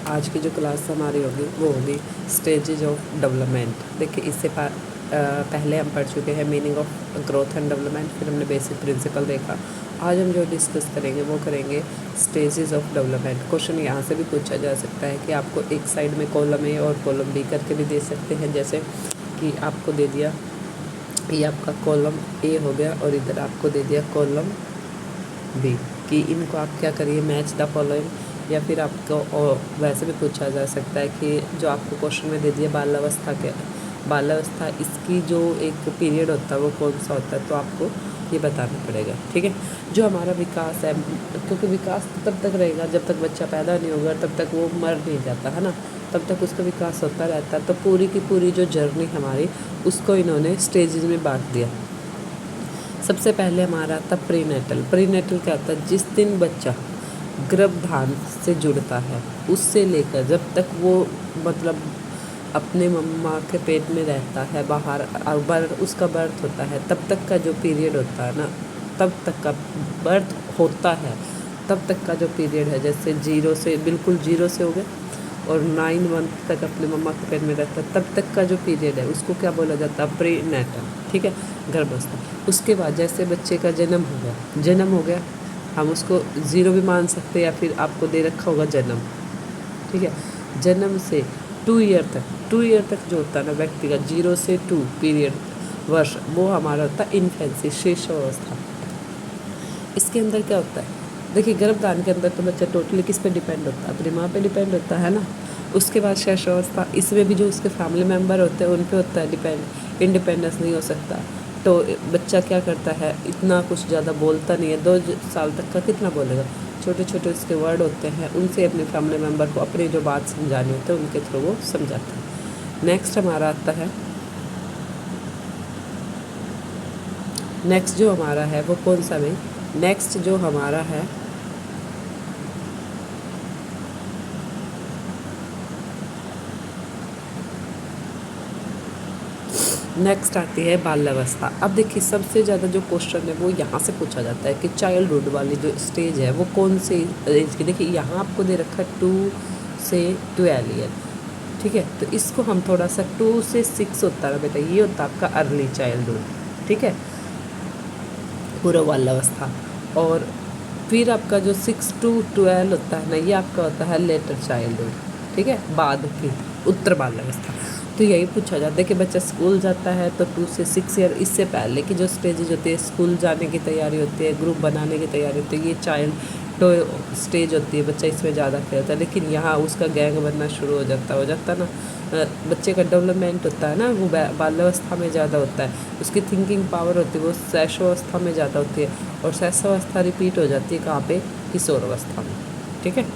आज की जो क्लास हमारी होगी वो होगी स्टेजेज ऑफ डेवलपमेंट। देखिए इससे पहले हम पढ़ चुके हैं meaning of growth and development, फिर हमने बेसिक प्रिंसिपल देखा। आज हम जो डिस्कस करेंगे वो करेंगे स्टेजेस ऑफ डेवलपमेंट। क्वेश्चन यहाँ से भी पूछा जा सकता है कि आपको एक साइड में कॉलम ए और कॉलम बी करके भी दे सकते हैं, जैसे कि आपको दे दिया ये आपका कॉलम ए हो गया और इधर आपको दे दिया कॉलम बी, कि इनको आप क्या करिए मैच द फॉलोइंग। या फिर आपको वैसे भी पूछा जा सकता है कि जो आपको क्वेश्चन में दे दिया बाल्यावस्था इसकी जो एक पीरियड होता है वो कौन सा होता है, तो आपको ये बताना पड़ेगा। ठीक है, जो हमारा विकास है, क्योंकि विकास तब तक रहेगा जब तक बच्चा पैदा नहीं होगा, तब तक वो मर नहीं जाता है ना, तब तक उसका विकास होता रहता है। तो पूरी की पूरी जो जर्नी हमारी उसको इन्होंने स्टेजेस में बांट दिया। सबसे पहले हमारा था प्रीनेटल। प्रीनेटल क्या होता है? जिस दिन बच्चा गर्भधान से जुड़ता है उससे लेकर जब तक वो मतलब अपने मम्मा के पेट में रहता है, बाहर उसका बर्थ होता है, तब तक का जो पीरियड होता है ना, तब तक का बर्थ होता है तब तक का जो पीरियड है, जैसे बिल्कुल जीरो से हो गया और 9 मंथ तक अपने मम्मा के पेट में रहता है, तब तक का जो पीरियड है उसको क्या बोला जाता है? प्रीनेटल। ठीक है, गर्भावस्था। उसके बाद जैसे बच्चे का जन्म हो गया, हम उसको 0 भी मान सकते हैं या फिर आपको दे रखा होगा जन्म। ठीक है, जन्म से 2 ईयर तक जो होता है ना व्यक्ति का, 0 से 2 पीरियड वर्ष, वो हमारा होता है इन्फेंसी, शिशुअवस्था। इसके अंदर क्या होता है? देखिए गर्भधान के अंदर तो बच्चा टोटली किस पे डिपेंड होता है? अपनी माँ पे डिपेंड होता है ना। उसके बाद शिशुअवस्था, इसमें भी जो उसके फैमिली मेम्बर होते हैं उन पे होता है डिपेंड। इंडिपेंडेंस नहीं हो सकता, तो बच्चा क्या करता है? इतना कुछ ज़्यादा बोलता नहीं है, 2 साल तक का कितना बोलेगा? छोटे छोटे उसके वर्ड होते हैं, उनसे अपने फैमिली मेम्बर को अपनी जो बात समझानी होती है उनके थ्रू वो समझाता है। नेक्स्ट हमारा आता है, नेक्स्ट जो हमारा है वो कौन सा भाई? नेक्स्ट जो हमारा है नेक्स्ट आती है बाल्यावस्था। अब देखिए सबसे ज़्यादा जो क्वेश्चन है वो यहाँ से पूछा जाता है कि चाइल्डहुड वाली जो स्टेज है वो कौन सी एज की। देखिए यहाँ आपको दे रखा है 2 से 12 ईयर। ठीक है, तो इसको हम थोड़ा सा 2 से 6 होता है बेटा, ये होता है आपका अर्ली चाइल्डहुड। ठीक है, पूरा बाल्यावस्था। और फिर आपका जो 6 to 12 होता है ना, ये आपका होता है लेटर चाइल्डहुड। ठीक है, बाद की उत्तर बाल्यावस्था। तो यही पूछा जाता है कि बच्चा स्कूल जाता है तो 2 से 6 ईयर, इससे पहले की जो स्टेजेज होती है, स्कूल जाने की तैयारी होती है, ग्रुप बनाने की तैयारी होती है, ये चाइल्ड तो स्टेज होती है, बच्चा इसमें ज़्यादा खेलता है। लेकिन यहाँ उसका गैंग बनना शुरू हो जाता है ना, बच्चे का डेवलपमेंट होता है ना वो बाल्यावस्था में ज़्यादा होता है, उसकी थिंकिंग पावर होती है वो शैशवावस्था में ज़्यादा होती है, और शैशवावस्था रिपीट हो जाती है कहाँ पे? किशोरावस्था में। ठीक है,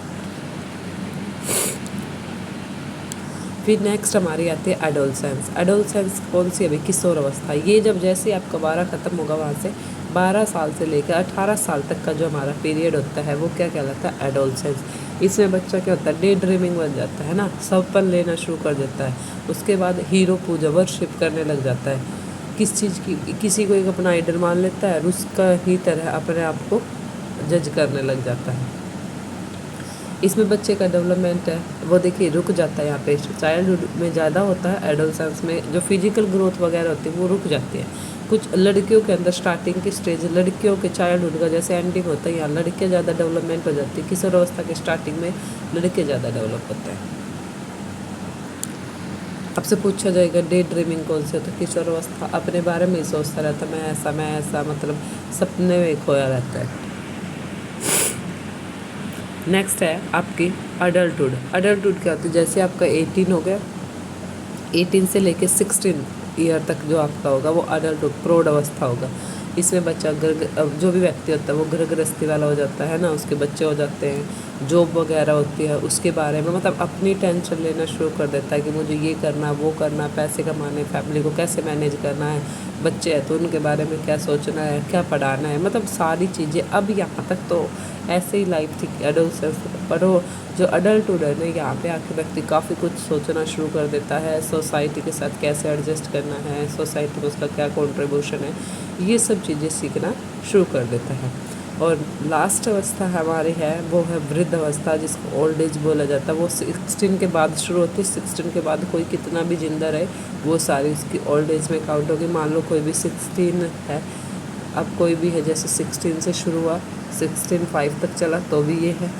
फिर नेक्स्ट हमारी आती है एडोलसेंस। एडोलसेंस कौन सी? अभी किशोर अवस्था। ये जब जैसे आपका 12 ख़त्म होगा, वहाँ से 12 साल से लेकर 18 साल तक का जो हमारा पीरियड होता है वो क्या कहलाता है? एडोलसेंस। इसमें बच्चा क्या होता है? डे ड्रीमिंग बन जाता है ना, सपन लेना शुरू कर देता है। उसके बाद हीरो पूजा, वर्शिप करने लग जाता है किस चीज़ की, किसी को एक अपना आइडल मान लेता है और उसका ही तरह अपने आप को जज करने लग जाता है। इसमें बच्चे का डेवलपमेंट है वो देखिए रुक जाता है। यहाँ पे चाइल्डहुड में ज़्यादा होता है, एडोलसेंस में जो फिजिकल ग्रोथ वगैरह होती है वो रुक जाती है। कुछ लड़कियों के अंदर स्टार्टिंग की स्टेज, लड़कियों के चाइल्डहुड का जैसे एंडिंग होता है, यहाँ लड़कियाँ ज़्यादा डेवलपमेंट हो जाती है। किशोर अवस्था के स्टार्टिंग में लड़के ज़्यादा डेवलप होते हैं। आपसे पूछा जाएगा डे ड्रीमिंग कौन सी होती है? किशोर अवस्था अपने बारे में ही सोचता रहता है, मैं ऐसा मतलब सपने में खोया रहता है। नेक्स्ट है आपकी अडल्टहुड। अडल्टहुड क्या होती है? जैसे आपका 18 हो गया, 18 से लेके 16 ईयर तक जो आपका होगा वो अडल्टहुड, प्रौढ़ अवस्था होगा। इसमें बच्चा जो भी व्यक्ति होता है वो घर गृहस्थी वाला हो जाता है ना, उसके बच्चे हो जाते हैं, जॉब वगैरह होती है, उसके बारे में मतलब अपनी टेंशन लेना शुरू कर देता है कि मुझे ये करना, वो करना, पैसे कमाने, फैमिली को कैसे मैनेज करना है, बच्चे हैं तो उनके बारे में क्या सोचना है, क्या पढ़ाना है, मतलब सारी चीज़ें। अब यहाँ तक तो ऐसे ही लाइफ थी एडोलसेंस, पर वो जो अडल्टहुड है ना, यहाँ पे आके व्यक्ति काफ़ी कुछ सोचना शुरू कर देता है, सोसाइटी के साथ कैसे एडजस्ट करना है, सोसाइटी में उसका क्या कंट्रीब्यूशन है, ये सब चीज़ें सीखना शुरू कर देता है। और लास्ट अवस्था हमारी है वो है वृद्ध अवस्था, जिसको ओल्ड एज बोला जाता है। वो 16 के बाद शुरू होती है। 16 के बाद कोई कितना भी जिंदा रहे वो सारी उसकी ओल्ड एज में काउंट होगी। मान लो कोई भी 16 है, अब कोई भी है जैसे 16 से शुरू हुआ, 16 5 तक चला तो भी ये है,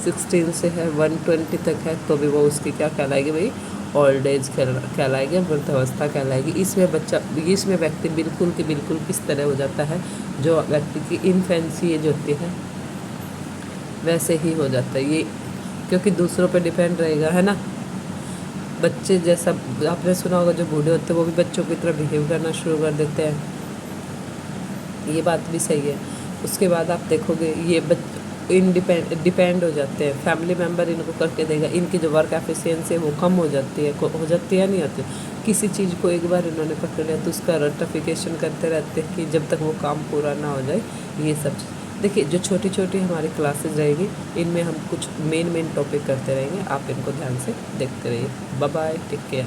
16 से है 120 तक है तो भी वो उसकी क्या कहलाएगी भाई, ओल्ड एज कहलाएगी, वृद्धावस्था कहलाएगी। इसमें व्यक्ति बिल्कुल कि बिल्कुल किस तरह हो जाता है, जो व्यक्ति की इन्फेंसी एज होती है वैसे ही हो जाता है ये, क्योंकि दूसरों पे डिपेंड रहेगा, है ना। बच्चे जैसा आपने सुना होगा, जो बूढ़े होते हैं वो भी बच्चों की तरह बिहेव करना शुरू कर देते हैं, ये बात भी सही है। उसके बाद आप देखोगे ये डिपेंड हो जाते हैं, फैमिली मेम्बर इनको करके देगा, इनकी जो वर्क एफिशिएंसी है वो कम हो जाती है, नहीं होती। किसी चीज़ को एक बार इन्होंने पकड़ लिया तो उसका रटिफिकेशन करते रहते हैं कि जब तक वो काम पूरा ना हो जाए। ये सब चीज़ देखिए, जो छोटी छोटी हमारी क्लासेस रहेगी इनमें हम कुछ मेन टॉपिक करते रहेंगे, आप इनको ध्यान से देखते रहिए। Bye bye, take care.